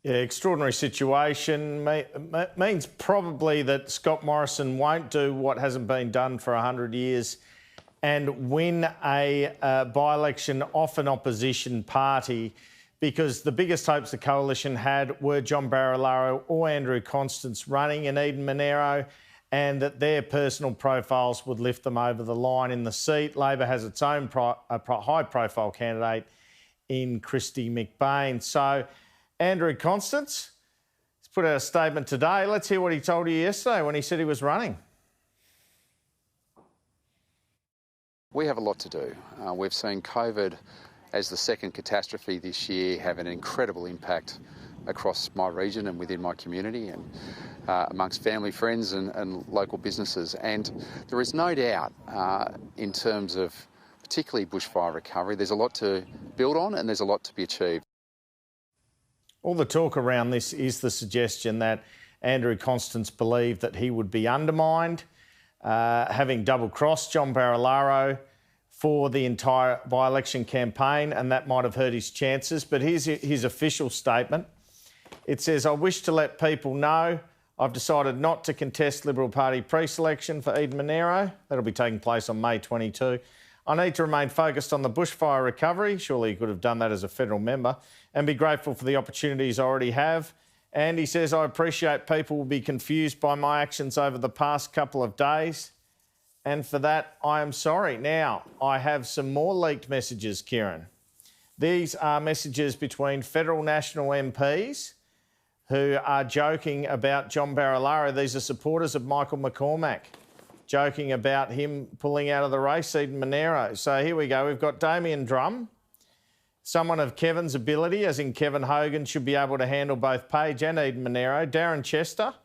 Yeah, extraordinary situation. Means probably that Scott Morrison won't do what hasn't been done for 100 years and win a by-election off an opposition party, because the biggest hopes the coalition had were John Barilaro or Andrew Constance running in Eden Monaro, and that their personal profiles would lift them over the line in the seat. Labor has its own high-profile candidate in Christy McBain. So Andrew Constance has put out a statement today. Let's hear what he told you yesterday when he said he was running. We have a lot to do. We've seen COVID as the second catastrophe this year have an incredible impact across my region and within my community and amongst family, friends and local businesses. And there is no doubt in terms of particularly bushfire recovery, there's a lot to build on and there's a lot to be achieved. All the talk around this is the suggestion that Andrew Constance believed that he would be undermined, having double-crossed John Barilaro for the entire by-election campaign, and that might have hurt his chances. But here's his official statement. It says, "I wish to let people know I've decided not to contest Liberal Party pre-selection for Eden Monaro. That'll be taking place on May 22. I need to remain focused on the bushfire recovery," surely he could have done that as a federal member, "and be grateful for the opportunities I already have." And he says, "I appreciate people will be confused by my actions over the past couple of days, and for that I am sorry." Now, I have some more leaked messages, Kieran. These are messages between federal national MPs who are joking about John Barilaro. These are supporters of Michael McCormack, joking about him pulling out of the race, Eden Monaro. So here we go. We've got Damien Drum, someone of Kevin's ability, as in Kevin Hogan should be able to handle both Page and Eden Monaro. Darren Chester,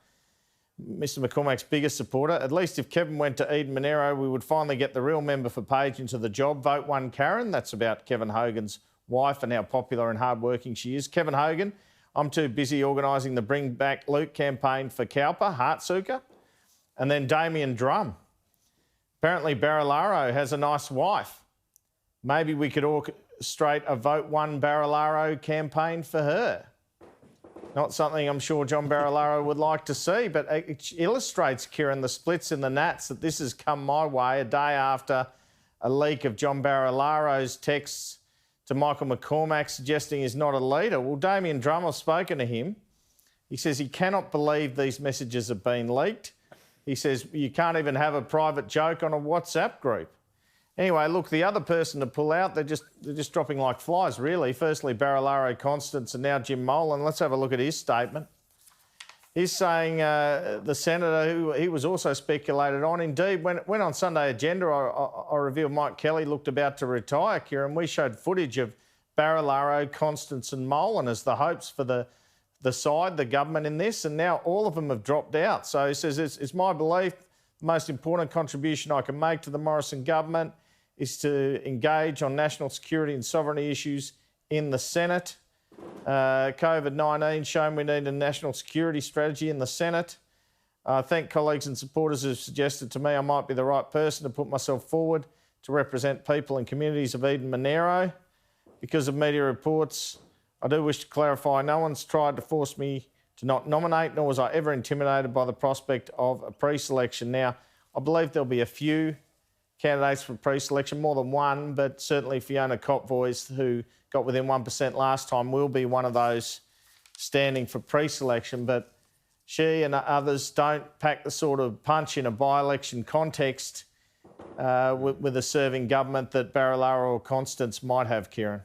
Mr McCormack's biggest supporter. "At least if Kevin went to Eden Monaro, we would finally get the real member for Page into the job. Vote one Karen." That's about Kevin Hogan's wife and how popular and hard-working she is. Kevin Hogan, "I'm too busy organising the Bring Back Luke campaign for Cowper, Heartsucker." And then Damien Drum. "Apparently Barilaro has a nice wife. Maybe we could orchestrate a Vote One Barilaro campaign for her." Not something I'm sure John Barilaro would like to see, but it illustrates, Kieran, the splits in the Nats, that this has come my way a day after a leak of John Barilaro's texts to Michael McCormack suggesting he's not a leader. Well, Damien Drum, I've spoken to him. He says he cannot believe these messages have been leaked. He says you can't even have a private joke on a WhatsApp group. Anyway, look, the other person to pull out, they're just dropping like flies, really. Firstly, Barilaro, Constance, and now Jim Molan. Let's have a look at his statement. He's saying the senator, who he was also speculated on. Indeed, when on Sunday Agenda, I revealed Mike Kelly looked about to retire, Kieran, we showed footage of Barilaro, Constance and Molan as the hopes for the side, the government in this, and now all of them have dropped out. So he says, it's my belief the most important contribution I can make to the Morrison government is to engage on national security and sovereignty issues in the Senate. COVID-19 shown we need a national security strategy in the Senate. I thank colleagues and supporters who have suggested to me I might be the right person to put myself forward to represent people and communities of Eden Monaro. Because of media reports, I do wish to clarify no one's tried to force me to not nominate, nor was I ever intimidated by the prospect of a pre-selection. Now, I believe there'll be a few candidates for pre-selection, more than one, but certainly Fiona Copvoice, who got within 1% last time, will be one of those standing for pre-selection. But she and others don't pack the sort of punch in a by-election context with a serving government that Barilaro or Constance might have, Kieran.